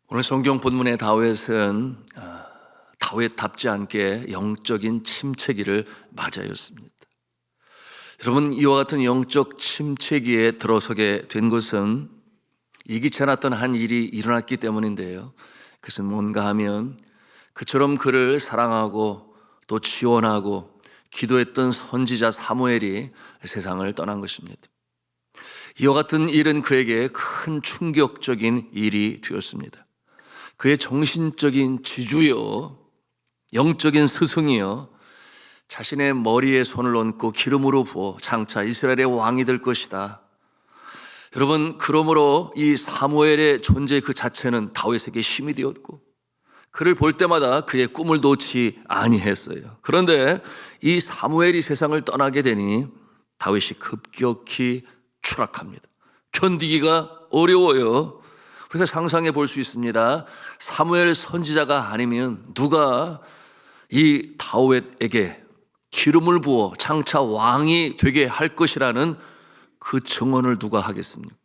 오늘 성경 본문의 다윗은 다윗답지 않게 영적인 침체기를 맞이하였습니다. 여러분, 이와 같은 영적 침체기에 들어서게 된 것은 예기치 않았던 한 일이 일어났기 때문인데요. 그것은 뭔가 하면 그처럼 그를 사랑하고 또 지원하고 기도했던 선지자 사무엘이 세상을 떠난 것입니다. 이와 같은 일은 그에게 큰 충격적인 일이 되었습니다. 그의 정신적인 지주여, 영적인 스승이여, 자신의 머리에 손을 얹고 기름으로 부어 장차 이스라엘의 왕이 될 것이다. 여러분, 그러므로 이 사무엘의 존재 그 자체는 다윗에게 힘이 되었고 그를 볼 때마다 그의 꿈을 놓지 아니했어요. 그런데 이 사무엘이 세상을 떠나게 되니 다윗이 급격히 추락합니다. 견디기가 어려워요. 우리가 상상해 볼 수 있습니다. 사무엘 선지자가 아니면 누가 이 다윗에게 기름을 부어 장차 왕이 되게 할 것이라는 그 증언을 누가 하겠습니까?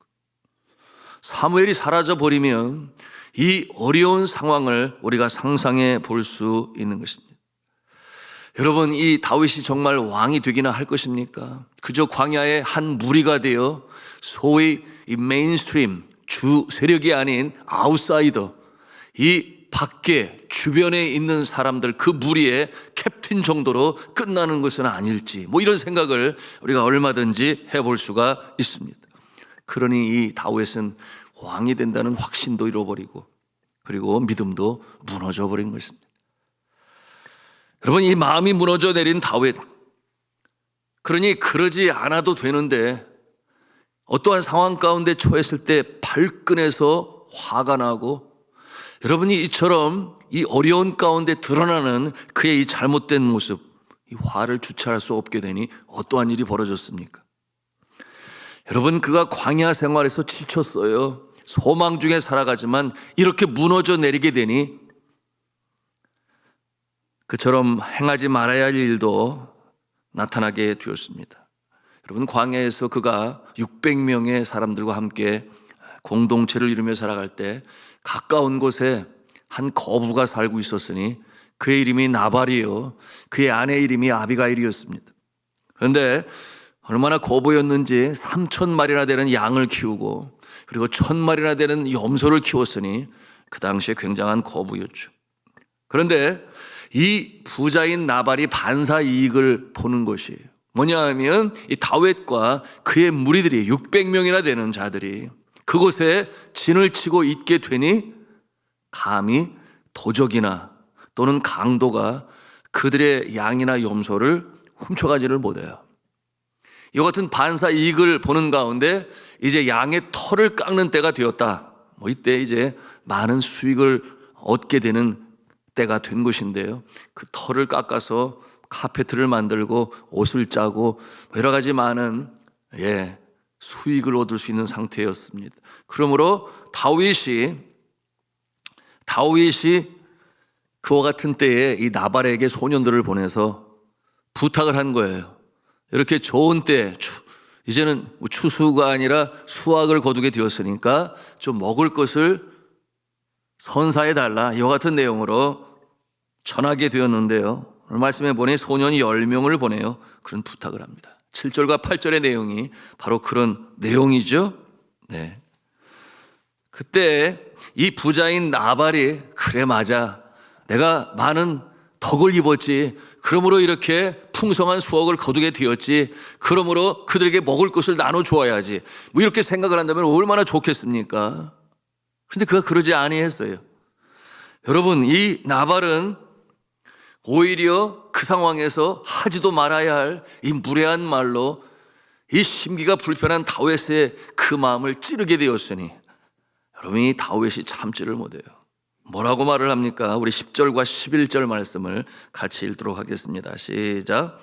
사무엘이 사라져버리면 이 어려운 상황을 우리가 상상해 볼 수 있는 것입니다. 여러분, 이 다윗이 정말 왕이 되기나 할 것입니까? 그저 광야의 한 무리가 되어 소위 이 메인스트림 주 세력이 아닌 아웃사이더, 이 밖에 주변에 있는 사람들 그 무리의 캡틴 정도로 끝나는 것은 아닐지, 이런 생각을 우리가 얼마든지 해볼 수가 있습니다. 그러니 이 다윗은 왕이 된다는 확신도 잃어버리고 그리고 믿음도 무너져 버린 것입니다. 여러분, 이 마음이 무너져 내린 다윗, 그러니 그러지 않아도 되는데 어떠한 상황 가운데 처했을 때 발끈해서 화가 나고, 여러분이 이처럼 이 어려운 가운데 드러나는 그의 이 잘못된 모습, 이 화를 주체할 수 없게 되니 어떠한 일이 벌어졌습니까? 여러분, 그가 광야 생활에서 지쳤어요. 소망 중에 살아가지만 이렇게 무너져 내리게 되니 그처럼 행하지 말아야 할 일도 나타나게 되었습니다. 여러분, 광야에서 그가 600명의 사람들과 함께 공동체를 이루며 살아갈 때 가까운 곳에 한 거부가 살고 있었으니 그의 이름이 나발이요, 그의 아내 이름이 아비가일이었습니다. 그런데 얼마나 거부였는지 3,000마리나 되는 양을 키우고 그리고 1,000마리나 되는 염소를 키웠으니 그 당시에 굉장한 거부였죠. 그런데 이 부자인 나발이 반사 이익을 보는 것이에요. 뭐냐 하면 이 다윗과 그의 무리들이 600명이나 되는 자들이 그곳에 진을 치고 있게 되니 감히 도적이나 또는 강도가 그들의 양이나 염소를 훔쳐가지를 못해요. 이와 같은 반사 이익을 보는 가운데 이제 양의 털을 깎는 때가 되었다. 이때 이제 많은 수익을 얻게 되는 때가 된 것인데요. 그 털을 깎아서 카페트를 만들고 옷을 짜고 여러 가지 많은 수익을 얻을 수 있는 상태였습니다. 그러므로 다윗이 그와 같은 때에 이 나발에게 소년들을 보내서 부탁을 한 거예요. 이렇게 좋은 때, 이제는 추수가 아니라 수확을 거두게 되었으니까 좀 먹을 것을 선사해 달라, 이와 같은 내용으로 전하게 되었는데요. 오늘 말씀해 보니 소년이 10명을 보내요. 그런 부탁을 합니다. 7절과 8절의 내용이 바로 그런 내용이죠. 네. 그때 이 부자인 나발이, 그래 맞아, 내가 많은 덕을 입었지, 그러므로 이렇게 풍성한 수확을 거두게 되었지, 그러므로 그들에게 먹을 것을 나눠주어야지, 이렇게 생각을 한다면 얼마나 좋겠습니까? 그런데 그가 그러지 아니했어요. 여러분, 이 나발은 오히려 그 상황에서 하지도 말아야 할 이 무례한 말로 이 심기가 불편한 다윗의 그 마음을 찌르게 되었으니, 여러분, 이 다윗이 참지를 못해요. 뭐라고 말을 합니까? 우리 10절과 11절 말씀을 같이 읽도록 하겠습니다. 시작.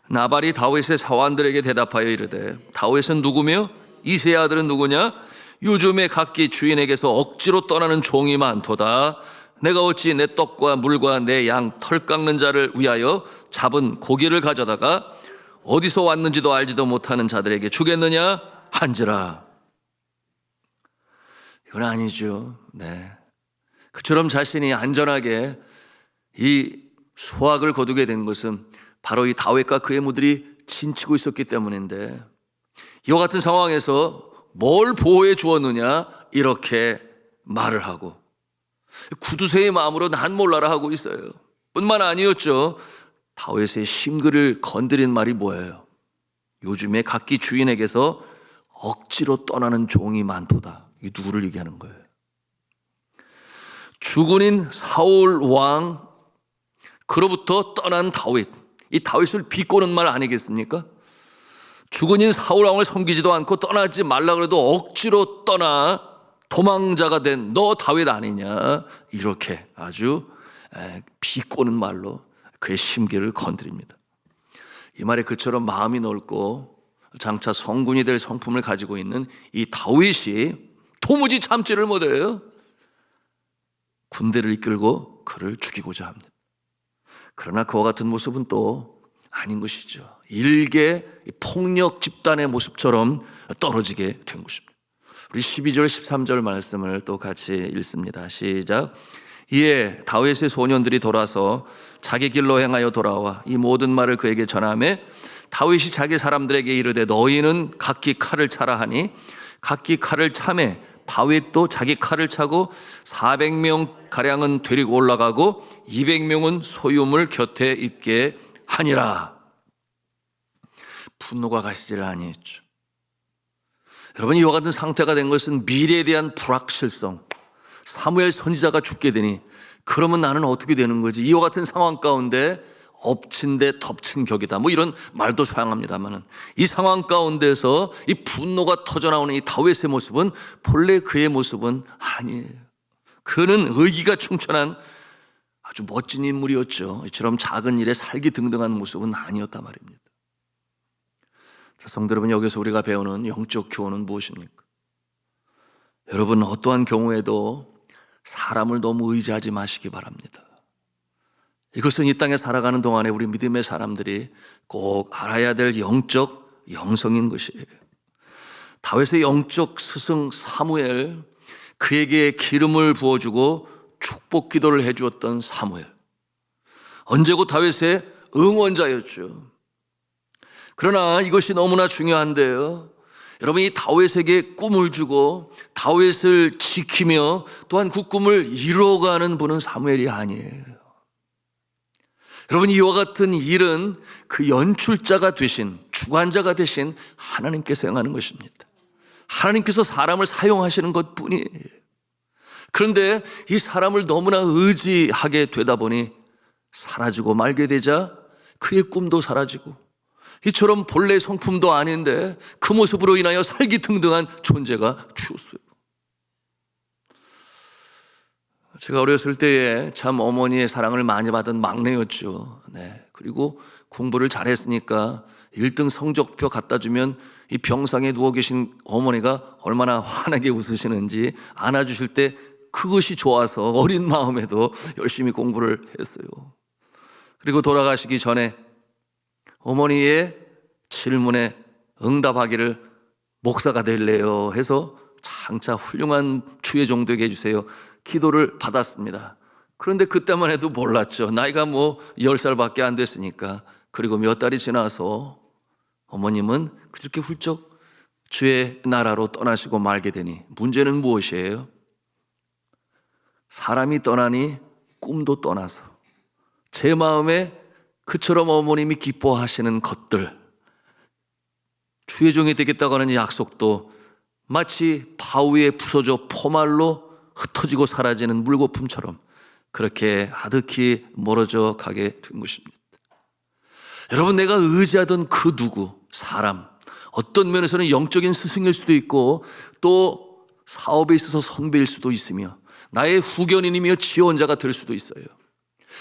나발이 다윗의 사환들에게 대답하여 이르되, 다윗은 누구며 이새의 아들은 누구냐? 요즘에 각기 주인에게서 억지로 떠나는 종이 많도다. 내가 어찌 내 떡과 물과 내 양 털 깎는 자를 위하여 잡은 고기를 가져다가 어디서 왔는지도 알지도 못하는 자들에게 주겠느냐 한지라. 이건 아니죠. 네. 그처럼 자신이 안전하게 이 수확을 거두게 된 것은 바로 이 다윗과 그의 무들이 진치고 있었기 때문인데, 이와 같은 상황에서 뭘 보호해 주었느냐 이렇게 말을 하고 구두쇠의 마음으로 난 몰라라 하고 있어요. 뿐만 아니었죠. 다윗의 심글을 건드린 말이 뭐예요? 요즘에 각기 주인에게서 억지로 떠나는 종이 많도다. 이게 누구를 얘기하는 거예요? 주군인 사울 왕 그로부터 떠난 다윗, 이 다윗을 비꼬는 말 아니겠습니까? 주군인 사울 왕을 섬기지도 않고 떠나지 말라 그래도 억지로 떠나 도망자가 된 너 다윗 아니냐, 이렇게 아주 비꼬는 말로 그의 심기를 건드립니다. 이 말에 그처럼 마음이 넓고 장차 성군이 될 성품을 가지고 있는 이 다윗이 도무지 참지를 못해요. 군대를 이끌고 그를 죽이고자 합니다. 그러나 그와 같은 모습은 또 아닌 것이죠. 일개 폭력 집단의 모습처럼 떨어지게 된 것입니다. 우리 12절 13절 말씀을 또 같이 읽습니다. 시작. 이에 다윗의 소년들이 돌아서 자기 길로 행하여 돌아와 이 모든 말을 그에게 전하매 다윗이 자기 사람들에게 이르되 너희는 각기 칼을 차라 하니 각기 칼을 차매 다윗도 자기 칼을 차고 400명 가량은 데리고 올라가고 200명은 소유물 곁에 있게 하니라. 분노가 가시질 아니했죠. 여러분, 이와 같은 상태가 된 것은 미래에 대한 불확실성. 사무엘 선지자가 죽게 되니 그러면 나는 어떻게 되는 거지? 이와 같은 상황 가운데 엎친 데 덮친 격이다, 뭐 이런 말도 사용합니다만은, 이 상황 가운데서 이 분노가 터져나오는 이 다윗의 모습은 본래 그의 모습은 아니에요. 그는 의기가 충천한 아주 멋진 인물이었죠. 이처럼 작은 일에 살기등등한 모습은 아니었단 말입니다. 자, 성도 여러분, 여기서 우리가 배우는 영적 교훈은 무엇입니까? 여러분, 어떠한 경우에도 사람을 너무 의지하지 마시기 바랍니다. 이것은 이 땅에 살아가는 동안에 우리 믿음의 사람들이 꼭 알아야 될 영적 영성인 것이에요. 다윗의 영적 스승 사무엘, 그에게 기름을 부어주고 축복 기도를 해주었던 사무엘, 언제고 다윗의 응원자였죠. 그러나 이것이 너무나 중요한데요, 여러분, 이 다윗에게 꿈을 주고 다윗을 지키며 또한 그 꿈을 이루어가는 분은 사무엘이 아니에요. 여러분, 이와 같은 일은 그 연출자가 되신, 주관자가 되신 하나님께서 행하는 것입니다. 하나님께서 사람을 사용하시는 것뿐이에요. 그런데 이 사람을 너무나 의지하게 되다 보니 사라지고 말게 되자 그의 꿈도 사라지고, 이처럼 본래 성품도 아닌데 그 모습으로 인하여 살기등등한 존재가 되었어요. 제가 어렸을 때에 참 어머니의 사랑을 많이 받은 막내였죠. 네. 그리고 공부를 잘했으니까 1등 성적표 갖다 주면 이 병상에 누워 계신 어머니가 얼마나 환하게 웃으시는지 안아주실 때 그것이 좋아서 어린 마음에도 열심히 공부를 했어요. 그리고 돌아가시기 전에 어머니의 질문에 응답하기를 목사가 될래요 해서 장차 훌륭한 추예종 되게 해주세요 기도를 받았습니다. 그런데 그때만 해도 몰랐죠. 나이가 뭐 10살밖에 안 됐으니까. 그리고 몇 달이 지나서 어머님은 그렇게 훌쩍 주의 나라로 떠나시고 말게 되니, 문제는 무엇이에요? 사람이 떠나니 꿈도 떠나서 제 마음에 그처럼 어머님이 기뻐하시는 것들, 주의종이 되겠다고 하는 약속도 마치 바위에 부서져 포말로 흩어지고 사라지는 물거품처럼 그렇게 아득히 멀어져 가게 된 것입니다. 여러분, 내가 의지하던 그 누구, 사람, 어떤 면에서는 영적인 스승일 수도 있고 또 사업에 있어서 선배일 수도 있으며 나의 후견인이며 지원자가 될 수도 있어요.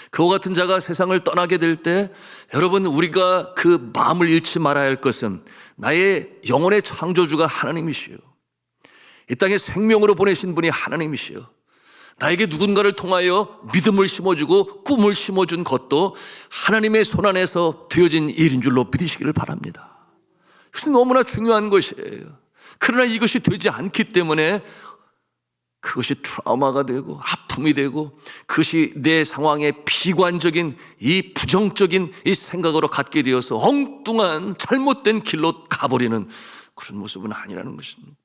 그와 같은 자가 세상을 떠나게 될 때 여러분, 우리가 그 마음을 잃지 말아야 할 것은 나의 영혼의 창조주가 하나님이시요, 이 땅에 생명으로 보내신 분이 하나님이시요, 나에게 누군가를 통하여 믿음을 심어주고 꿈을 심어준 것도 하나님의 손안에서 되어진 일인 줄로 믿으시기를 바랍니다. 그것이 너무나 중요한 것이에요. 그러나 이것이 되지 않기 때문에 그것이 트라우마가 되고 아픔이 되고 그것이 내 상황의 비관적인 이 부정적인 이 생각으로 갖게 되어서 엉뚱한 잘못된 길로 가버리는 그런 모습은 아니라는 것입니다.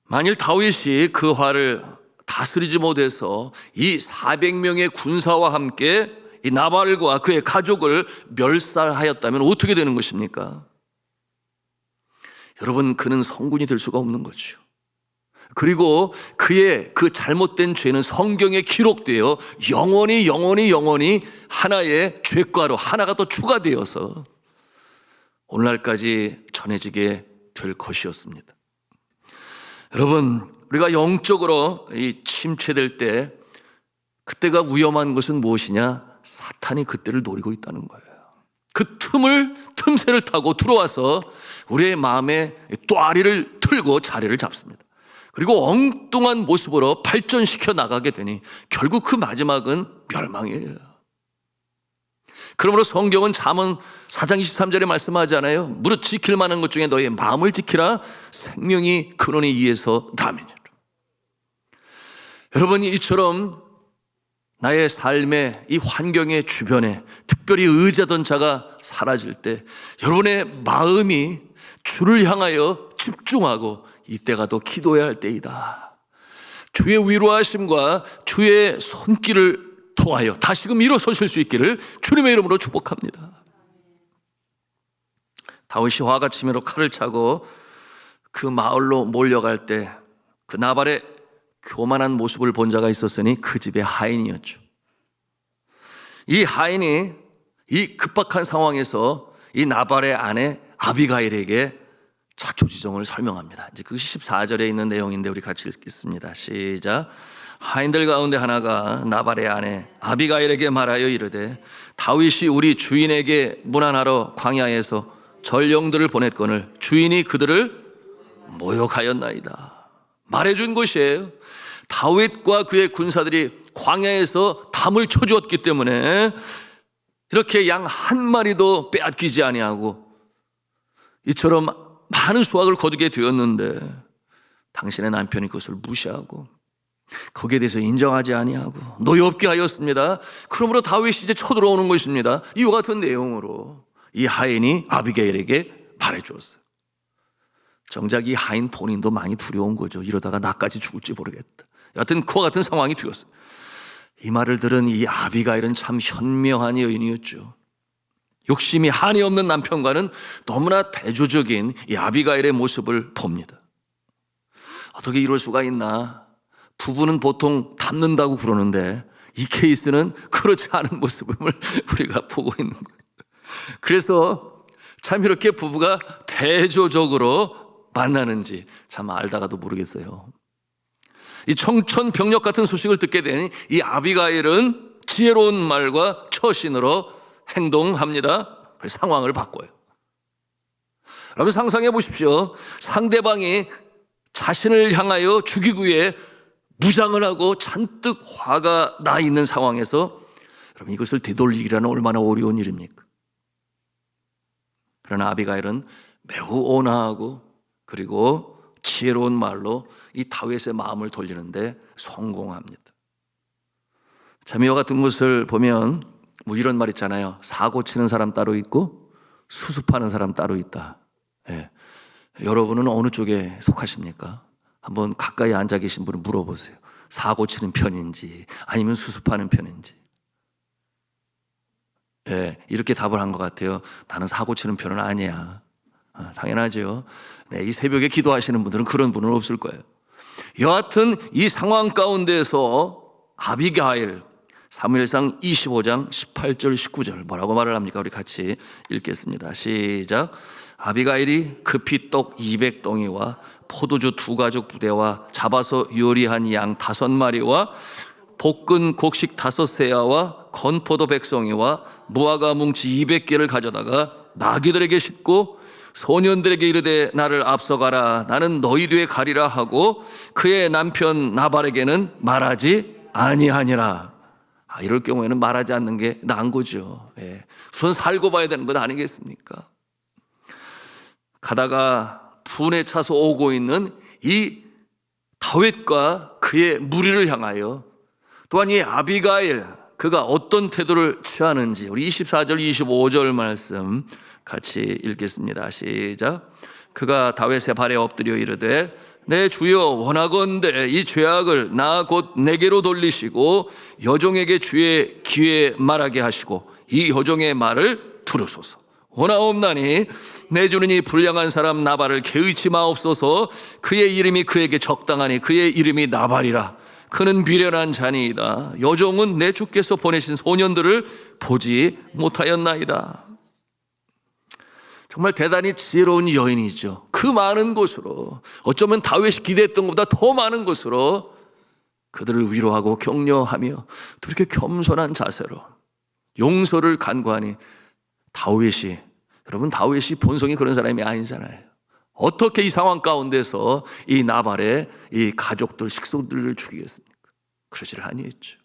만일 다윗이 그 화를 다스리지 못해서 이 400명의 군사와 함께 이 나발과 그의 가족을 멸살하였다면 어떻게 되는 것입니까? 여러분, 그는 성군이 될 수가 없는 거죠. 그리고 그의 그 잘못된 죄는 성경에 기록되어 영원히 하나의 죄과로 하나가 또 추가되어서 오늘날까지 전해지게 될 것이었습니다. 여러분, 우리가 영적으로 이 침체될 때 그때가 위험한 것은 무엇이냐? 사탄이 그때를 노리고 있다는 거예요. 그 틈새를 타고 들어와서 우리의 마음에 또아리를 틀고 자리를 잡습니다. 그리고 엉뚱한 모습으로 발전시켜 나가게 되니 결국 그 마지막은 멸망이에요. 그러므로 성경은 잠언 4장 23절에 말씀하잖아요. 무릇 지킬 만한 것 중에 너의 마음을 지키라. 생명이 근원에 의해서 남이니라. 여러분, 이처럼 나의 삶의 이 환경의 주변에 특별히 의지하던 자가 사라질 때 여러분의 마음이 주를 향하여 집중하고 이때가 더 기도해야 할 때이다. 주의 위로하심과 주의 손길을 통하여 다시금 일어서실 수 있기를 주님의 이름으로 축복합니다. 다윗이 화가 치매로 칼을 차고 그 마을로 몰려갈 때 그 나발의 교만한 모습을 본 자가 있었으니 그 집의 하인이었죠. 이 하인이 이 급박한 상황에서 이 나발의 아내 아비가일에게 자초지종을 설명합니다. 이제 그것이 14절에 있는 내용인데 우리 같이 읽겠습니다. 시작. 하인들 가운데 하나가 나발의 아내 아비가일에게 말하여 이르되 다윗이 우리 주인에게 문안하러 광야에서 전령들을 보냈거늘 주인이 그들을 모욕하였나이다. 말해준 것이에요. 다윗과 그의 군사들이 광야에서 담을 쳐주었기 때문에 이렇게 양 한 마리도 빼앗기지 아니하고 이처럼 많은 수확을 거두게 되었는데 당신의 남편이 그것을 무시하고 거기에 대해서 인정하지 아니하고 노엽게 하였습니다. 그러므로 다윗이 이제 쳐들어오는 것입니다. 이와 같은 내용으로 이 하인이 아비게일에게 말해주었어요. 정작 이 하인 본인도 많이 두려운 거죠. 이러다가 나까지 죽을지 모르겠다. 여하튼 그와 같은 상황이 되었어요. 이 말을 들은 이 아비가일은 참 현명한 여인이었죠. 욕심이 한이 없는 남편과는 너무나 대조적인 이 아비가일의 모습을 봅니다. 어떻게 이럴 수가 있나? 부부는 보통 닮는다고 그러는데 이 케이스는 그렇지 않은 모습을 우리가 보고 있는 거예요. 그래서 참 이렇게 부부가 대조적으로 만나는지 참 알다가도 모르겠어요. 이 청천벽력 같은 소식을 듣게 된 이 아비가일은 지혜로운 말과 처신으로 행동합니다. 그래서 상황을 바꿔요. 여러분 상상해 보십시오. 상대방이 자신을 향하여 죽이기 위해 무장을 하고 잔뜩 화가 나 있는 상황에서 여러분 이것을 되돌리기라는 얼마나 어려운 일입니까? 그러나 아비가일은 매우 온화하고 그리고 지혜로운 말로 이 다윗의 마음을 돌리는데 성공합니다. 참 이와 같은 것을 보면 뭐 이런 말 있잖아요. 사고 치는 사람 따로 있고 수습하는 사람 따로 있다. 예. 여러분은 어느 쪽에 속하십니까? 한번 가까이 앉아 계신 분을 물어보세요. 사고 치는 편인지 아니면 수습하는 편인지. 예, 이렇게 답을 한 것 같아요. 나는 사고 치는 편은 아니야. 당연하죠. 네, 이 새벽에 기도하시는 분들은 그런 분은 없을 거예요. 여하튼 이 상황 가운데서 아비가일 사무엘상 25장 18절 19절 뭐라고 말을 합니까? 우리 같이 읽겠습니다. 시작. 아비가일이 급히 떡 200덩이와 포도주 2가죽 부대와 잡아서 요리한 양 5마리와 볶은 곡식 5세야와 건포도 100송이와 무화과 뭉치 200개를 가져다가 나귀들에게 싣고 소년들에게 이르되 나를 앞서가라, 나는 너희 뒤에 가리라 하고 그의 남편 나발에게는 말하지 아니하니라. 이럴 경우에는 말하지 않는 게 나은 거죠. 우선 살고 봐야 되는 것 아니겠습니까? 가다가 분에 차서 오고 있는 이 다윗과 그의 무리를 향하여 또한 이 아비가일, 그가 어떤 태도를 취하는지 우리 24절 25절 말씀 같이 읽겠습니다. 시작. 그가 다윗의 발에 엎드려 이르되 내 주여 원하건대 이 죄악을 나 곧 내게로 돌리시고 여종에게 주의 귀에 말하게 하시고 이 여종의 말을 들으소서. 원하옵나니 내 주는 이 불량한 사람 나발을 개의치 마옵소서. 그의 이름이 그에게 적당하니 그의 이름이 나발이라. 그는 미련한 자니이다. 여종은 내 주께서 보내신 소년들을 보지 못하였나이다. 정말 대단히 지혜로운 여인이죠. 그 많은 곳으로, 어쩌면 다윗이 기대했던 것보다 더 많은 곳으로 그들을 위로하고 격려하며 또 이렇게 겸손한 자세로 용서를 간구하니 다윗이, 여러분 다윗이 본성이 그런 사람이 아니잖아요. 어떻게 이 상황 가운데서 이 나발의 이 가족들, 식구들을 죽이겠습니까? 그러지를 아니했죠.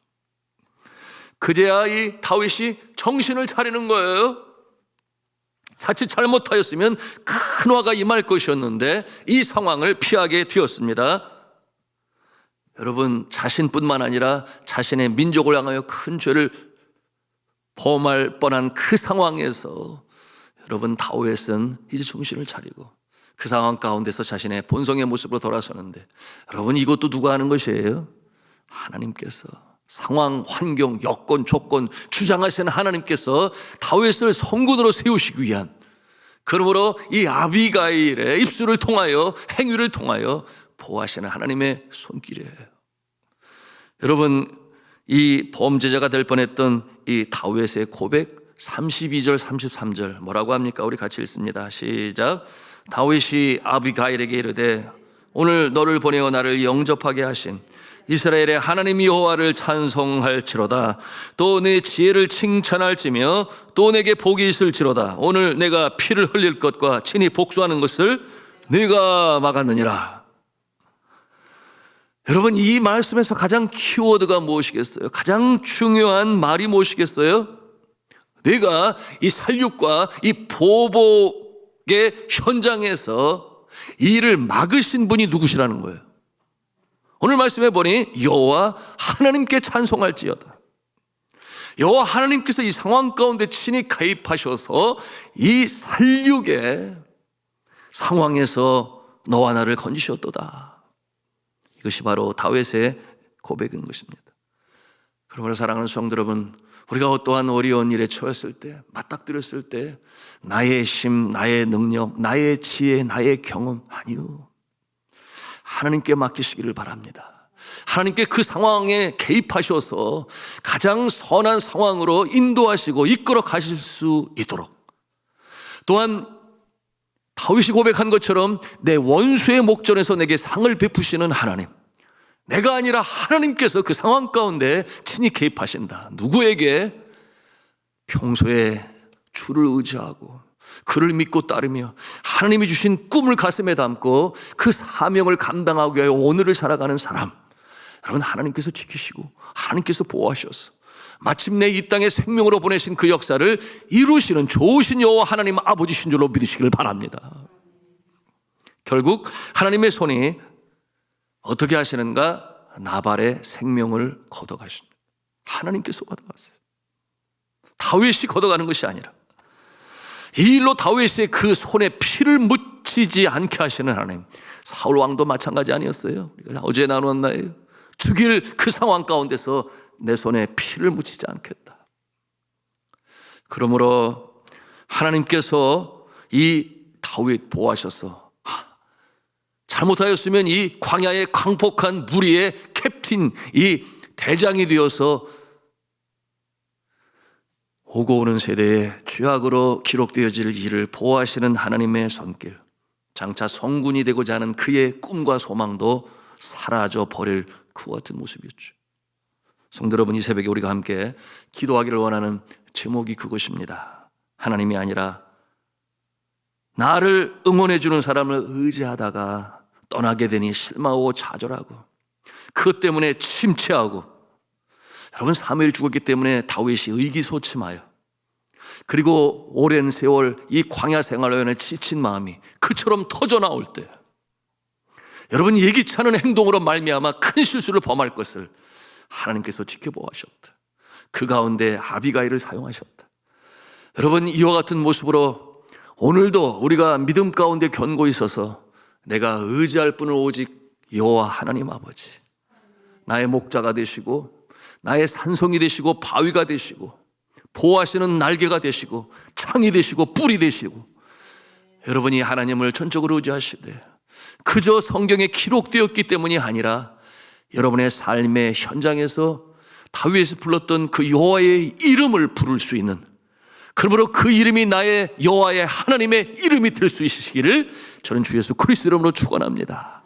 그제야 이 다윗이 정신을 차리는 거예요. 자칫 잘못하였으면 큰 화가 임할 것이었는데 이 상황을 피하게 되었습니다. 여러분, 자신뿐만 아니라 자신의 민족을 향하여 큰 죄를 범할 뻔한 그 상황에서 여러분 다윗은 이제 정신을 차리고 그 상황 가운데서 자신의 본성의 모습으로 돌아서는데, 여러분 이것도 누가 하는 것이에요? 하나님께서. 상황, 환경, 여건, 조건 주장하시는 하나님께서 다윗을 성군으로 세우시기 위한, 그러므로 이 아비가일의 입술을 통하여, 행위를 통하여 보호하시는 하나님의 손길이에요. 여러분, 이 범죄자가 될 뻔했던 이 다윗의 고백 32절 33절 뭐라고 합니까? 우리 같이 읽습니다. 시작. 다윗이 아비가일에게 이르되 오늘 너를 보내어 나를 영접하게 하신 이스라엘의 하나님 여호와를 찬송할지로다. 또 내 지혜를 칭찬할지며 또 내게 복이 있을지로다. 오늘 내가 피를 흘릴 것과 친히 복수하는 것을 네가 막았느니라. 여러분, 이 말씀에서 가장 키워드가 무엇이겠어요? 가장 중요한 말이 무엇이겠어요? 내가 이 살육과 이 보복의 현장에서 이 일을 막으신 분이 누구시라는 거예요? 오늘 말씀해 보니 여호와 하나님께 찬송할지어다. 여호와 하나님께서 이 상황 가운데 친히 가입하셔서 이 살육의 상황에서 너와 나를 건지셨도다. 이것이 바로 다윗의 고백인 것입니다. 그러므로 사랑하는 성도 여러분, 우리가 어떠한 어려운 일에 처했을 때, 맞닥뜨렸을 때 나의 힘, 나의 능력, 나의 지혜, 나의 경험 아니요, 하나님께 맡기시기를 바랍니다. 하나님께 그 상황에 개입하셔서 가장 선한 상황으로 인도하시고 이끌어 가실 수 있도록, 또한 다윗이 고백한 것처럼 내 원수의 목전에서 내게 상을 베푸시는 하나님, 내가 아니라 하나님께서 그 상황 가운데 친히 개입하신다. 누구에게? 평소에 주를 의지하고 그를 믿고 따르며 하나님이 주신 꿈을 가슴에 담고 그 사명을 감당하기 위하여 오늘을 살아가는 사람, 여러분 하나님께서 지키시고 하나님께서 보호하셔서 마침내 이 땅에 생명으로 보내신 그 역사를 이루시는 좋으신 여호와 하나님 아버지신 줄로 믿으시길 바랍니다. 결국 하나님의 손이 어떻게 하시는가? 나발의 생명을 걷어가십니다. 하나님께서 걷어갔어요. 다윗이 걷어가는 것이 아니라 이 일로 다윗의 그 손에 피를 묻히지 않게 하시는 하나님. 사울 왕도 마찬가지 아니었어요? 우리가 어제 나누었나요? 죽일 그 상황 가운데서 내 손에 피를 묻히지 않겠다. 그러므로 하나님께서 이 다윗 보호하셔서 잘못하였으면 이 광야의 광폭한 무리의 캡틴, 이 대장이 되어서 오고 오는 세대에 죄악으로 기록되어질 일을 보호하시는 하나님의 손길, 장차 성군이 되고자 하는 그의 꿈과 소망도 사라져 버릴 그와 같은 모습이었죠. 성도 여러분, 이 새벽에 우리가 함께 기도하기를 원하는 제목이 그것입니다. 하나님이 아니라 나를 응원해 주는 사람을 의지하다가 떠나게 되니 실망하고 좌절하고 그것 때문에 침체하고, 여러분 사무엘이 죽었기 때문에 다윗이 의기소침하여, 그리고 오랜 세월 이 광야 생활로 인해 지친 마음이 그처럼 터져나올 때, 여러분 예기치 않은 행동으로 말미암아 큰 실수를 범할 것을 하나님께서 지켜보셨다. 그 가운데 아비가일을 사용하셨다. 여러분 이와 같은 모습으로 오늘도 우리가 믿음 가운데 견고히 있어서 내가 의지할 분은 오직 여호와 하나님 아버지, 나의 목자가 되시고 나의 산성이 되시고 바위가 되시고 보호하시는 날개가 되시고 창이 되시고 뿔이 되시고, 여러분이 하나님을 전적으로 의지하시되 그저 성경에 기록되었기 때문이 아니라 여러분의 삶의 현장에서 다윗이 불렀던 그 여호와의 이름을 부를 수 있는, 그러므로 그 이름이 나의 여호와의 하나님의 이름이 될 수 있으시기를 저는 주 예수 그리스도 이름으로 축원합니다.